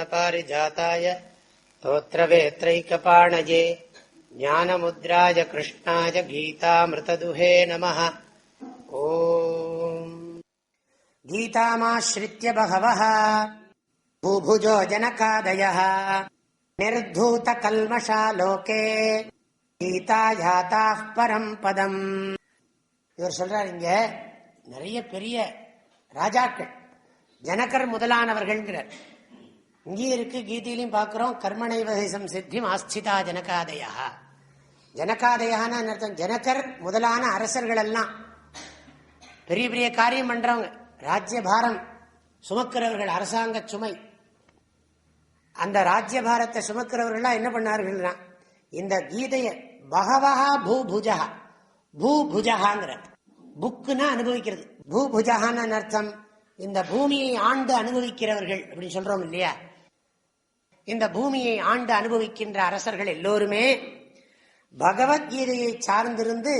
प्रपन्नपारिजाताय स्तोत्रवेत्रैकपाणये ज्ञानमुद्राय कृष्णाय गीतामृतदुहे नमः। ओम् गीतामाश्रित्य बहवः भूभुजो जनकादयः निर्धूतकल्मषा लोके गीतायाताः परम् पदम्. இவர் சொல்றார், இங்க நிறைய பெரிய ராஜாக்கள் ஜனகர் முதலானவர்கள்ங்கிறார். இங்கேயும் இருக்கு, கீதையிலையும் பார்க்கிறோம். கர்மணைவசம் சித்திம் ஆஸ்திதா ஜனகாதயா. ஜனகாதயான்னு அர்த்தம் ஜனகர் முதலான அரசர்கள் எல்லாம் பெரிய பெரிய காரியம் பண்றவங்க, ராஜ்யபாரம் சுமக்கிறவர்கள், அரசாங்க சுமை. அந்த ராஜ்யபாரத்தை சுமக்கிறவர்கள்லாம் என்ன பண்ணார்கள்னா, இந்த கீதைய பகவஹா பூபுஜா, பூபுஜகாங்கிறது புக்குன்னா அனுபவிக்கிறது. பூபுஜகான்னு அர்த்தம் இந்த பூமியை ஆண்டு அனுபவிக்கிறவர்கள் அப்படின்னு சொல்றோம் இல்லையா. இந்த பூமியை ஆண்டு அனுபவிக்கின்ற அரசர்கள் எல்லோருமே பகவத்கீதையை சார்ந்திருந்து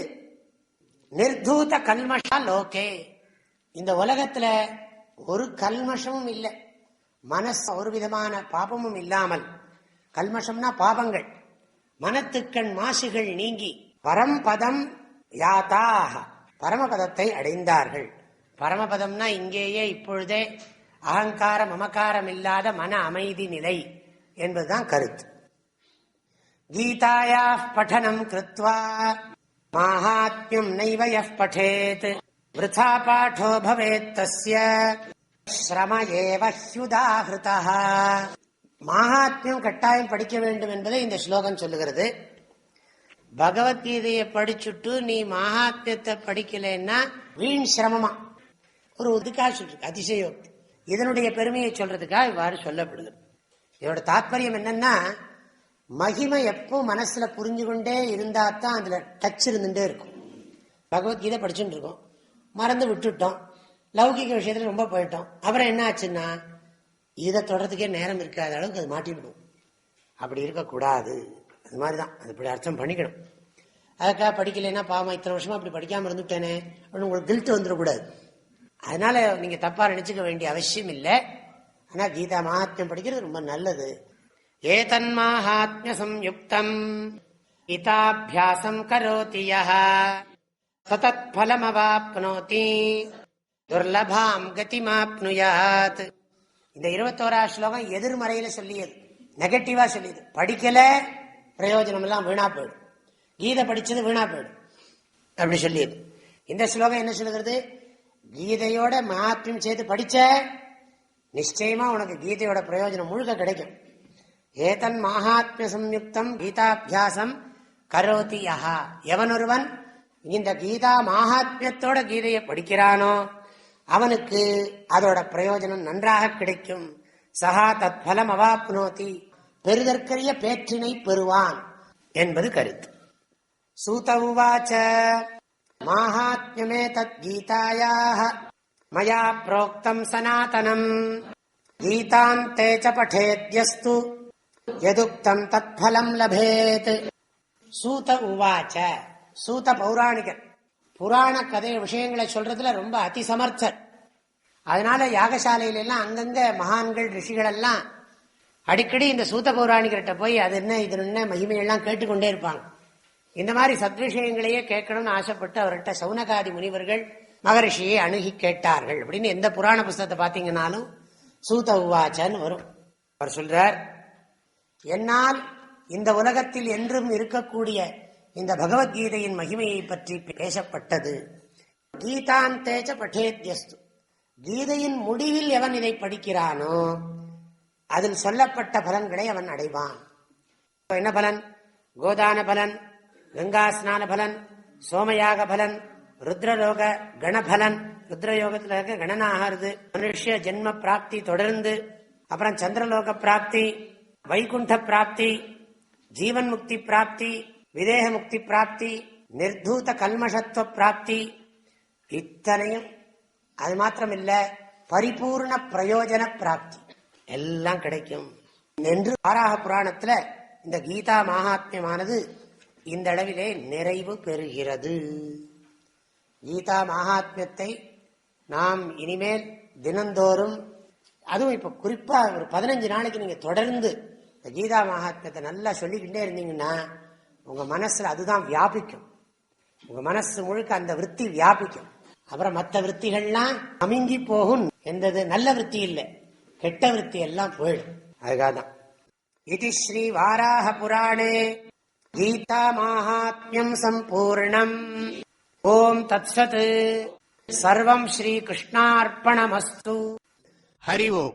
நிர்தூத கல்மஷா லோகே, இந்த உலகத்துல ஒரு கல்மஷமும் இல்லை, மனசு ஒரு விதமான பாபமும் இல்லாமல், கல்மஷம்னா பாபங்கள், மனத்துக்கண் மாசுகள் நீங்கி பரம்பதம் யாதாக, பரமபதத்தை அடைந்தார்கள். பரமபதம்னா இங்கேயே இப்பொழுதே அகங்கார மமகாரம் இல்லாத மன அமைதி நிலை என்பதுதான் கருத்து. கீதாயா படனம் கிருத்வா மாஹாத்மியம் நைவ யஃ படேத் விருதா பாடோ பவேத் தஸ்ய ஸ்ரம ஏவ ஹ்யுதாஹ்ருதஹ. மாஹாத்மியம் கட்டாயம் படிக்க வேண்டும் என்பதை இந்த ஸ்லோகம் சொல்லுகிறது. பகவத்கீதையை படிச்சுட்டு நீ மகாத்மியத்தை படிக்கலைன்னா வீண் சிரமமா ஒரு இதுக்காக சொல்றது, அதிசயோக்தி. இதனுடைய பெருமையை சொல்றதுக்காக இவ்வாறு சொல்லப்படுது. இதோட தாற்பயம் என்னன்னா, மகிமை எப்போ மனசுல புரிஞ்சு கொண்டே இருந்தா தான் அதுல டச் இருந்துட்டே இருக்கும். பகவத்கீதை படிச்சுட்டு இருக்கோம், மறந்து விட்டுட்டோம், லௌகிக விஷயத்துல ரொம்ப போயிட்டோம், அப்புறம் என்ன ஆச்சுன்னா இதை தொடர்றதுக்கே நேரம் இருக்காத அளவுக்கு அது மாட்டிவிடும். அப்படி இருக்கக்கூடாது. அது மாதிரிதான் அது இப்படி அர்த்தம் பண்ணிக்கணும். அதுக்காக படிக்கலைன்னா பாவம் இத்தனை வருஷமா அப்படி படிக்காம இருந்துட்டேனே அப்படின்னு உங்களுக்கு கில்ட் வந்துடக்கூடாது. அதனால நீங்க தப்பா நினைச்சுக்க வேண்டிய அவசியம் இல்லை. ஆனா கீதா மகாத்மியம் படிக்கிறது ரொம்ப நல்லது. ஏதன் மகாத்மிய சம்யுக்தம் கீதாபியாசம் கரோதி யஹ ததத் பலமவாப்னோதி துர்லபாம் கதிமாப்னுயாத். இந்த 21ஆம் ஸ்லோகம் எதிர்மறையில சொல்லியது, நெகட்டிவா சொல்லியது. படிக்கல பிரயோஜனம் எல்லாம் வீணா போயிடும், கீதை படிச்சது வீணா போயிடும் அப்படி சொல்லியது. இந்த ஸ்லோகம் என்ன சொல்லுகிறது, கீதையோட மகாத்மியம் சேர்த்து படிச்ச நிச்சயமா உனக்கு கீதையோட பிரயோஜனம் முழுக்க கிடைக்கும். ஏதன் மகாத்மிய சம்யுக்தம் கீதாபியாசம் கரோதி யஹா, எவனொருவன் இந்த கீதா மகாத்மியத்தோட கீதையை படிக்கிறானோ அவனுக்கு அதோட பிரயோஜனம் நன்றாக கிடைக்கும். சஹா தத் பலம் அவாப்னோதி, பெறுதற்கரிய பேற்றினை பெறுவான் என்பது கருத்து. சூத உவாச்ச மாஹாத்ம்யமே தத் கீதாயாஹ மயா ப்ரோக்தம் சனாதனம் கீதாந்தே ச படேத்யஸ்து யதுக்தம் தத் பலம் லபேத். சூத உவாச்ச, சூத பௌராணிகர், புராண கதை விஷயங்களை சொல்றதுல ரொம்ப அதிசமர்த்தர். அதனால யாகசாலையில எல்லாம் அங்கங்க மகான்கள் ரிஷிகள் எல்லாம் அடிக்கடி இந்த சூத பௌராணிகர்கிட்ட போய் அது என்ன இது என்ன மகிமையெல்லாம் கேட்டுக்கொண்டே இருப்பாங்க. இந்த மாதிரி சத்விஷயங்களையே கேட்கணும்னு ஆசைப்பட்டு அவர்கிட்ட சௌனகாதி முனிவர்கள் மகரிஷியை அணுகி கேட்டார்கள். அப்படின்னு எந்த புராண புஸ்தகத்தை பார்த்தீங்கன்னாலும் சூத உவாச்சன்னு வரும். அவர் சொல்றார், என்னால் இந்த உலகத்தில் என்றும் இருக்கக்கூடிய இந்த பகவத்கீதையின் மகிமையை பற்றி பேசப்பட்டது. கீதாந்தேச்ச படேத்யஸ்து, கீதையின் முடிவில் எவன் இதை படிக்கிறானோ அதில் சொல்லப்பட்ட பலன்களை அவன் அடைவான். என்ன பலன்? கோதான பலன், கங்கா ஸ்நான பலன், சோமயாக பலன், ருத்ரலோக கணபலன், ருத்ரயோகத்தில் இருக்க கணனாகிறது, மனுஷ ஜென்ம பிராப்தி தொடர்ந்து, அப்புறம் சந்திரலோக பிராப்தி, வைகுண்ட பிராப்தி, ஜீவன் முக்தி பிராப்தி, விதேக முக்தி பிராப்தி, நிர்தூத கல்மஷத்துவ பிராப்தி, இத்தனையும். அது மாத்திரமில்ல, பரிபூர்ண பிரயோஜன பிராப்தி எல்லாம் கிடைக்கும் என்று வாராக புராணத்துல இந்த கீதா மகாத்மியமானது இந்த அளவிலே நிறைவு பெறுகிறது. கீதா மகாத்மியத்தை நாம் இனிமேல் தினந்தோறும் அதுவும் இப்ப குறிப்பா ஒரு 15 நாளைக்கு நீங்க தொடர்ந்து இந்த கீதா மகாத்மியத்தை நல்லா சொல்லிக்கிட்டே இருந்தீங்கன்னா உங்க மனசுல அதுதான் வியாபிக்கும். உங்க மனசு முழுக்க அந்த விற்பி வியாபிக்கும். அப்புறம் மற்ற விற்த்திகள்லாம் அமுங்கி போகும். எந்தது நல்ல விற்பி இல்லை, கெட்ட விற்பி எல்லாம் போயிடும். அதுக்காகதான் இது ஸ்ரீ வாராக புராணே கீதா மாஹாத்மியம் சம்பூர்ணம். ஓம் தத்சத். சர்வம் ஸ்ரீ கிருஷ்ணார்ப்பணமஸ்து. ஹரி ஓம்.